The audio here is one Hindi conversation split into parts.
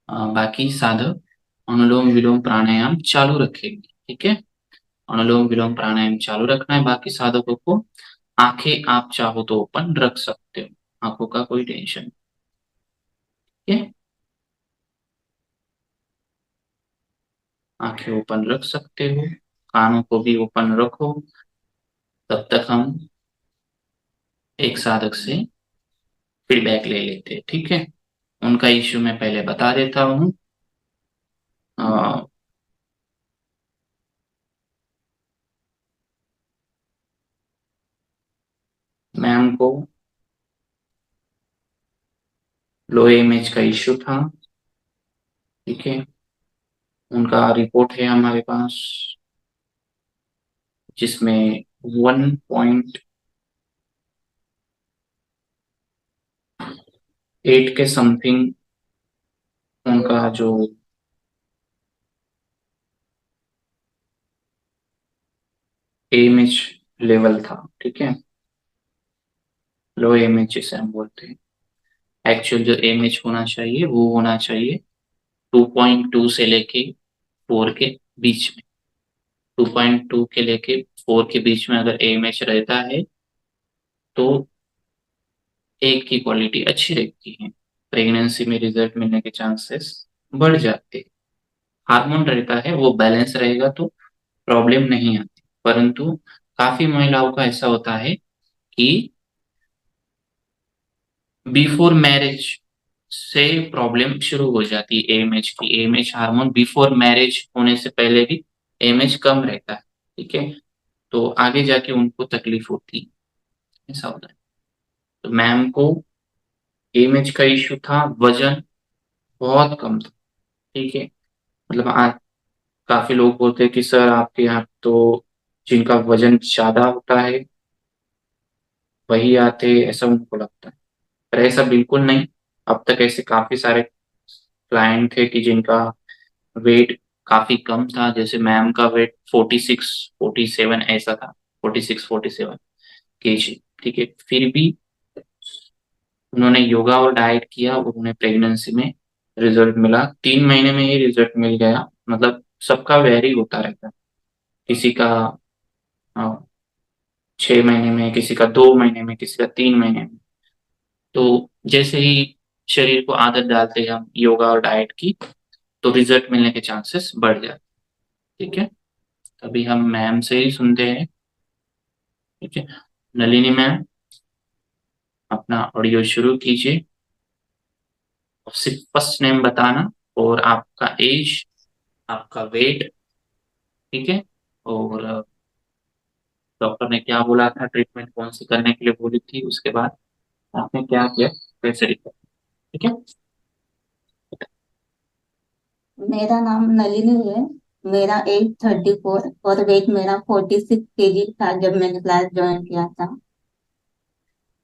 बाकी साधक अनुलोम विलोम प्राणायाम चालू रखेंगे। ठीक है, अनुलोम विलोम प्राणायाम चालू रखना है। बाकी साधकों को आंखें आप चाहो तो ओपन रख सकते हो, आंखों का कोई टेंशन नहीं। ठीक है, आंखें ओपन रख सकते हो, कानों को भी ओपन रखो। तब तक हम एक साधक से फीडबैक ले लेते हैं। ठीक है, उनका इश्यू मैं पहले बता देता हूँ। मैम को लो इमेज का इश्यू था। ठीक है, उनका रिपोर्ट है हमारे पास, जिसमें 1.8 के समथिंग उनका जो एमएच लेवल था। ठीक है, लो एमएच जिसे हम बोलते हैं, एक्चुअल जो एमएच होना चाहिए वो होना चाहिए 2.2 से लेके 4 के बीच में। 2.2 के लेके 4 के बीच में अगर एमएच रहता है तो एक की क्वालिटी अच्छी रहती है, प्रेगनेंसी में रिजल्ट मिलने के चांसेस बढ़ जाते हैं। हार्मोन रहता है वो बैलेंस रहेगा तो प्रॉब्लम नहीं आती, परंतु काफी महिलाओं का ऐसा होता है कि बिफोर मैरिज से प्रॉब्लम शुरू हो जाती है एएमएच की। एएमएच हार्मोन बिफोर मैरिज होने से पहले भी एएमएच कम रहता है। ठीक है, तो आगे जाके उनको तकलीफ होती है, ऐसा होता है। तो मैम को एएमएच का इश्यू था, वजन बहुत कम था। ठीक है, मतलब आज काफी लोग बोलते हैं कि सर आपके यहाँ तो जिनका वजन ज्यादा होता है वही आते, ऐसा उनको लगता है, पर ऐसा बिल्कुल नहीं। अब तक ऐसे काफी सारे क्लाइंट थे कि जिनका वेट काफी कम था, जैसे मैम का वेट 46 47 ऐसा था, 46 47 kg। ठीक है, फिर भी उन्होंने योगा और डाइट किया और उन्हें प्रेगनेंसी में रिजल्ट मिला, 3 महीने में ही रिजल्ट मिल गया। मतलब सबका वेरी होता रहता है, किसी का 6 महीने में, किसी का 2 महीने में, किसी का 3 महीने में। तो जैसे ही शरीर को आदत डालते हैं हम योगा और डाइट की, तो रिजल्ट मिलने के चांसेस बढ़ जाते हैं। ठीक है, अभी हम मैम से ही सुनते हैं। ठीक है, नलिनी मैम, अपना ऑडियो शुरू कीजिए और सिर्फ फर्स्ट नेम बताना और आपका एज, आपका वेट। ठीक है, और डॉक्टर ने क्या बोला था, ट्रीटमेंट कौन सी करने के लिए बोली थी, उसके बाद आपने क्या किया, कैसे रिकवर। ठीक है, मेरा नाम नलिनी है। मेरा एज 34 और वेट मेरा 46 kg था जब मैंने क्लास ज्वाइन किया था।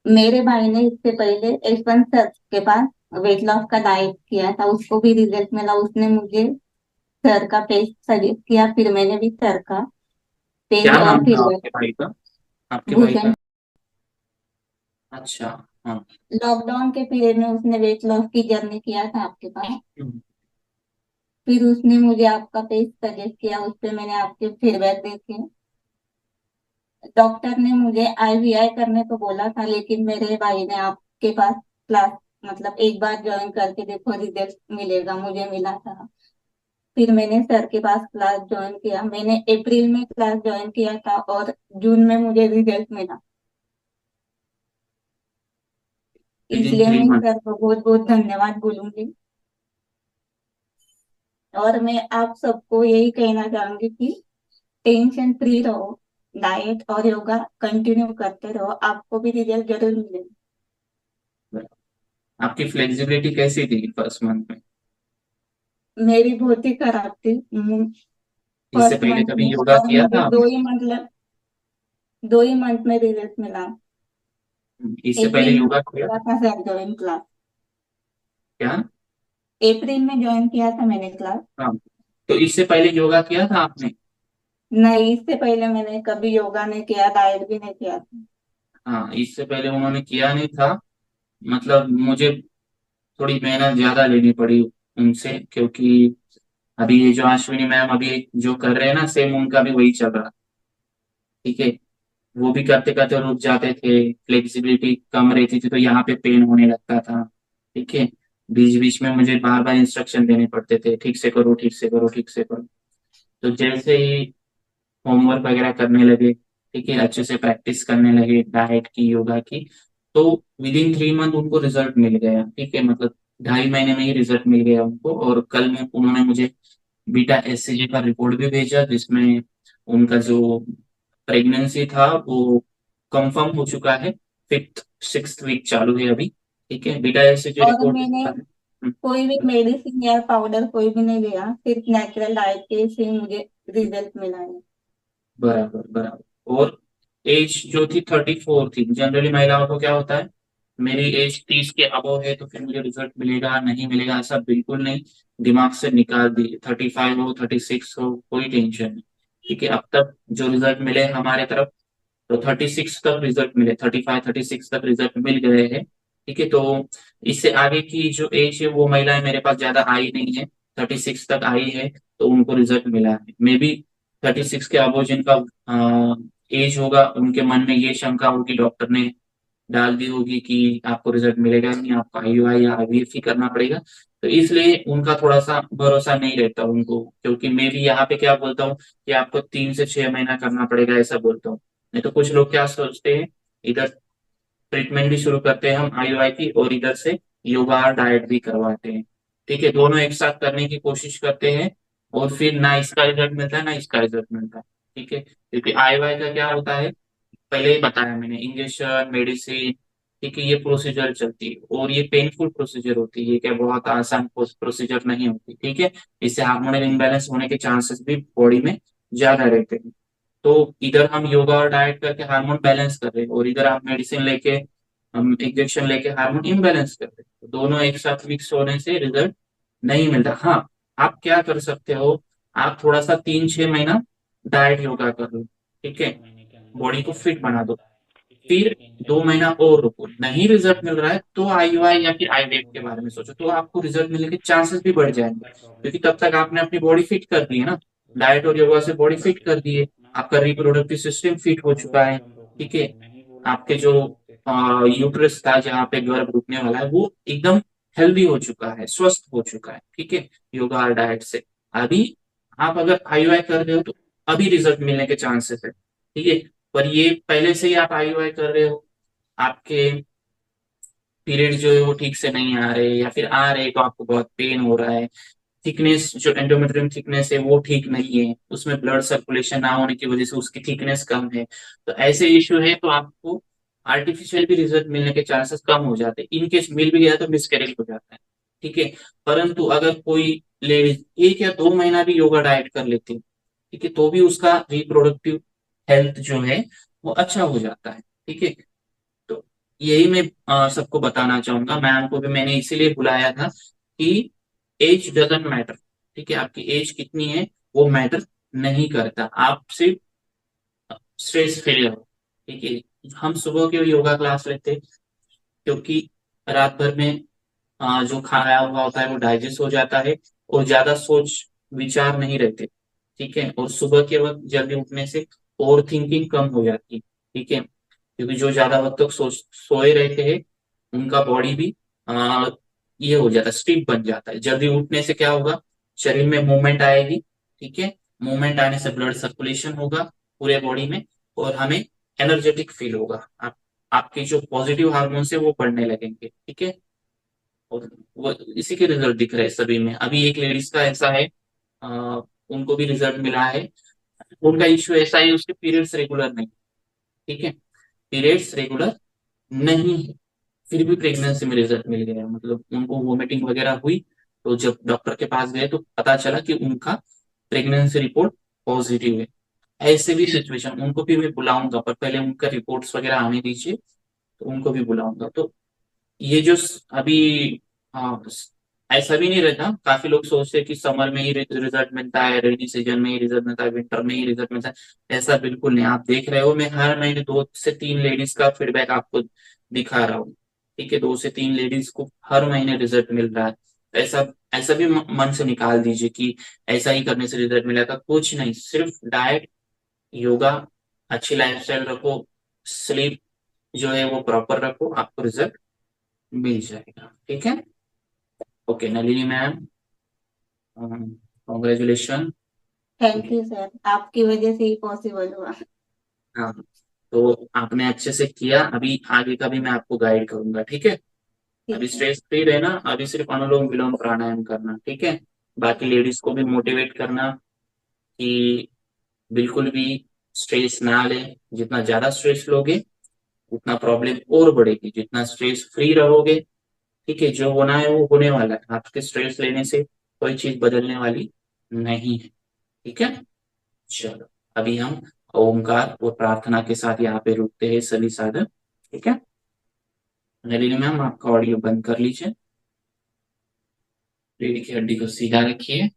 मेरे भाई ने इससे पहले यशवंत सर के पास वेट लॉस का डाइट किया था, उसको भी रिजल्ट मिला। उसने मुझे सर का पेज सजेस्ट किया, फिर मैंने भी सर का पेज क्या और नाम था फिर आपके भाई का, आपके भाई का? भूषण। अच्छा, हाँ। लॉकडाउन के पीरियड में उसने वेट लॉस की जर्नी किया था आपके पास। हम्म, फिर उसने मुझे आपका पेज सजेस्ट किया, उस पे मैंने आपके फीडबैक देखे। डॉक्टर ने मुझे आईवीआई करने को बोला था, लेकिन मेरे भाई ने आपके पास क्लास मतलब एक बार ज्वाइन करके देखो, रिजल्ट मिलेगा, मुझे मिला था। फिर मैंने सर के पास क्लास ज्वाइन किया। मैंने अप्रैल में क्लास ज्वाइन किया था और जून में मुझे रिजल्ट मिला। विद इन इसलिए थ्री मैं मंथ सर को बहुत बहुत धन्यवाद बोलूंगी। और मैं आप सबको यही कहना चाहूंगी कि टेंशन फ्री रहो, डाइट और योगा कंटिन्यू करते रहो, आपको भी रिजल्ट जरूर मिलेगा। आपकी फ्लेक्सिबिलिटी कैसी थी फर्स्ट मंथ में? मेरी बहुत ही खराब थी इससे फर्स्ट पहले मंथ कभी में, योगा और किया मुझे था आपने? 2 ही मंथ में रिजल्ट मिला। इससे पहले अप्रैल में योगा किया किया था था सर ज्वाइन क्लास। क्या? अप्रैल में ज्वाइन किया था मैंने क्लास। हाँ, तो इससे पहले योगा किया था आपने? नहीं, इससे पहले मैंने कभी योगा नहीं किया, डाइट भी नहीं किया था। हाँ, इससे पहले उन्होंने किया नहीं था, मतलब मुझे थोड़ी मेहनत ज्यादा लेनी पड़ी उनसे, क्योंकि अभी ये जो अश्विनी मैम अभी जो कर रहे हैं ना, सेम उनका भी वही चल रहा। ठीक है, वो भी करते करते रुक जाते थे, फ्लेक्सिबिलिटी कम रहती थी तो यहाँ पे पेन होने लगता था। ठीक है, बीच बीच में मुझे बार बार इंस्ट्रक्शन देने पड़ते थे, ठीक से करो, ठीक से करो, ठीक से करो। तो जैसे ही होमवर्क वगैरह करने लगे, ठीक है, अच्छे से प्रैक्टिस करने लगे डाइट की, योगा की, तो विद इन 3 मंथ उनको रिजल्ट मिल गया। ठीक है, मतलब 2.5 महीने में ही रिजल्ट मिल गया उनको। और कल में उन्होंने मुझे बीटा एससीजी का रिपोर्ट भी भेजा, जिसमें उनका जो प्रेगनेंसी था वो कंफर्म हो चुका है। 5th 6th वीक चालू है अभी। ठीक है, बीटा एससीजी और रिपोर्ट मैंने है। कोई भी मेडिसिन या पाउडर कोई भी नहीं लिया, सिर्फ नेचुरल डाइट के से ही मुझे रिजल्ट मिला है। बराबर बराबर। और एज जो थी 34 थी। जनरली महिलाओं को क्या होता है, मेरी एज 30 के अबव है तो फिर मुझे रिजल्ट मिलेगा नहीं मिलेगा, ऐसा बिल्कुल नहीं। दिमाग से निकाल दी, 35 हो 36 हो कोई टेंशन नहीं। ठीक है, अब तक जो रिजल्ट मिले हमारे तरफ, तो 36 तक रिजल्ट मिले, 35 36 तक रिजल्ट मिल गए हैं। ठीक है, तो इससे आगे की जो एज है वो महिलाएं मेरे पास ज्यादा आई नहीं है, 36 तक आई है तो उनको रिजल्ट मिला है। मे बी 36 के अबो जिनका एज होगा उनके मन में ये शंका होगी, डॉक्टर ने डाल दी होगी कि आपको रिजल्ट मिलेगा नहीं, आपको आईयूआई या आईवीएफ ही करना पड़ेगा। तो इसलिए उनका थोड़ा सा भरोसा नहीं रहता उनको, क्योंकि मैं भी यहाँ पे क्या बोलता हूँ कि आपको 3 से 6 महीना करना पड़ेगा, ऐसा बोलता हूँ। नहीं तो कुछ लोग क्या सोचते हैं, इधर ट्रीटमेंट भी शुरू करते हैं हम आईयूआई की, और इधर से योगा और डाइट भी करवाते हैं। ठीक है, दोनों एक साथ करने की कोशिश करते हैं, और फिर ना इसका रिजल्ट मिलता है ना इसका रिजल्ट मिलता है। ठीक है, क्योंकि आईयूआई का क्या होता है, पहले ही बताया मैंने, इंजेक्शन मेडिसिन। ठीक है, ये प्रोसीजर चलती है और ये पेनफुल प्रोसीजर होती है, ये क्या बहुत आसान प्रोसीजर नहीं होती। ठीक है, इससे हार्मोनल इम्बैलेंस होने के चांसेस भी बॉडी में ज्यादा रहते हैं। तो इधर हम योगा और डाइट करके हार्मोन बैलेंस कर रहे हैं, और इधर आप मेडिसिन लेके, हम इंजेक्शन लेके हार्मोन इम्बैलेंस कर रहे हैं। तो दोनों एक साथ मिक्स होने से रिजल्ट नहीं मिलता। हाँ, आप क्या कर सकते हो, आप थोड़ा सा 3 6 महीना डाइट योगा कर लो। ठीक है, बॉडी को फिट बना दो, फिर 2 महीना और रुको, नहीं रिजल्ट मिल रहा है तो आईयूआई या फिर आईवीएफ के बारे में सोचो, तो आपको रिजल्ट मिलने के चांसेस भी बढ़ जाएंगे, क्योंकि तब तक आपने अपनी बॉडी फिट कर दी है ना। डाइट और योगा से बॉडी फिट कर दी है, आपका रिप्रोडक्टिव सिस्टम फिट हो चुका है। ठीक है, आपके जो यूट्रस था जहाँ पे गर्भ रुकने वाला है वो एकदम हेल्दी हो चुका है, स्वस्थ हो चुका है। ठीक है, योगा और डाइट से अभी आप अगर आईयूआई कर रहे हो तो अभी रिजल्ट मिलने के चांसेस है। ठीक है, पर ये पहले से ही आप आईयूआई कर रहे हो, आपके पीरियड जो है वो ठीक से नहीं आ रहे, या फिर आ रहे तो आपको बहुत पेन हो रहा है, थिकनेस जो एंडोमेट्रियम थिकनेस है वो ठीक नहीं है, उसमें ब्लड सर्कुलेशन ना होने की वजह से उसकी थिकनेस कम है, तो ऐसे इश्यू है तो आपको आर्टिफिशियल भी रिजल्ट मिलने के चांसेस कम हो जाते हैं। इनकेस मिल भी गया तो मिसकैरेज हो जाता है। ठीक है, परंतु अगर कोई लेडीज 1 या 2 महीना भी योगा डाइट कर लेती है, ठीक है, तो भी उसका रिप्रोडक्टिव हेल्थ जो है वो अच्छा हो जाता है। ठीक है, तो यही मैं सबको बताना चाहूंगा, मैम को भी मैंने इसीलिए बुलाया था कि एज डजंट मैटर। ठीक है, आपकी एज कितनी है वो मैटर नहीं करता, आप सिर्फ स्ट्रेस फ्री रहो। ठीक है, हम सुबह के योगा क्लास लेते हैं, क्योंकि रात भर में जो खाया हुआ होता है वो डाइजेस्ट हो जाता है, और ज्यादा सोच विचार नहीं रहते। ठीक है, और सुबह के वक्त जल्दी उठने से ओवर थिंकिंग कम हो जाती है। ठीक है, क्योंकि जो ज्यादा वक्त तक सोए रहते हैं उनका बॉडी भी आ, ये हो जाता है, स्टिफ बन जाता है। जल्दी उठने से क्या होगा, शरीर में मूवमेंट आएगी। ठीक है, मूवमेंट आने से ब्लड सर्कुलेशन होगा पूरे बॉडी में, और हमें एनर्जेटिक फील होगा। आपके जो पॉजिटिव हार्मोन्स है वो बढ़ने लगेंगे। ठीक है, और वो इसी के रिजल्ट दिख रहे हैं सभी में। अभी एक लेडीज का ऐसा है, आ, उनको भी रिजल्ट मिला है। उनका इश्यू ऐसा है, उसके पीरियड्स रेगुलर नहीं। ठीक है, पीरियड्स रेगुलर नहीं है, फिर भी प्रेगनेंसी में रिजल्ट मिल गया, मतलब उनको वोमिटिंग वगैरह हुई, तो जब डॉक्टर के पास गए तो पता चला कि उनका प्रेगनेंसी रिपोर्ट पॉजिटिव है। ऐसे भी सिचुएशन, उनको भी मैं बुलाऊंगा, पर पहले उनका रिपोर्ट्स वगैरह आने दीजिए, तो उनको भी बुलाऊंगा। तो ये जो अभी, हाँ, ऐसा भी नहीं रहता, काफी लोग सोचते हैं कि समर में ही रिजल्ट मिलता है, रेनी सीजन में ही रिजल्ट मिलता है, विंटर में ही रिजल्ट मिलता है। ऐसा बिल्कुल नहीं, आप देख रहे हो मैं हर महीने 2 से 3 लेडीज का फीडबैक आपको दिखा रहा हूँ। ठीक है, 2 से 3 लेडीज को हर महीने रिजल्ट मिल रहा है। ऐसा ऐसा भी मन से निकाल दीजिए कि ऐसा ही करने से रिजल्ट मिलेगा, कुछ नहीं, सिर्फ डाइट, योगा, अच्छी लाइफस्टाइल रखो, स्लीप जो है वो प्रॉपर रखो, आपको रिजल्ट मिल जाएगा। ठीक है। Okay Nalini ma'am, congratulation. Thank you sir, आपकी वजह से ही पॉसिबल हुआ। हाँ, तो आपने अच्छे से किया, अभी आगे का भी मैं आपको गाइड करूंगा, ठीक है। ठीक अभी है। स्ट्रेस फ्री रहना, अभी सिर्फ अनुलोम विलोम प्राणायाम करना, ठीक है। बाकी लेडीज को भी मोटिवेट करना कि बिल्कुल भी स्ट्रेस ना लें, जितना ज्यादा स्ट्रेस लोगे उतना प्रॉब्लम और बढ़ेगी, जितना स्ट्रेस फ्री रहोगे, ठीक है, जो होना है वो होने वाला है, आपके स्ट्रेस लेने से कोई चीज बदलने वाली नहीं है, ठीक है। चलो, अभी हम ओमकार और प्रार्थना के साथ यहाँ पे रुकते हैं सभी साधक, ठीक है। नलिनी मैम, आपका ऑडियो बंद कर लीजिए, रीढ़ की हड्डी को सीधा रखिए।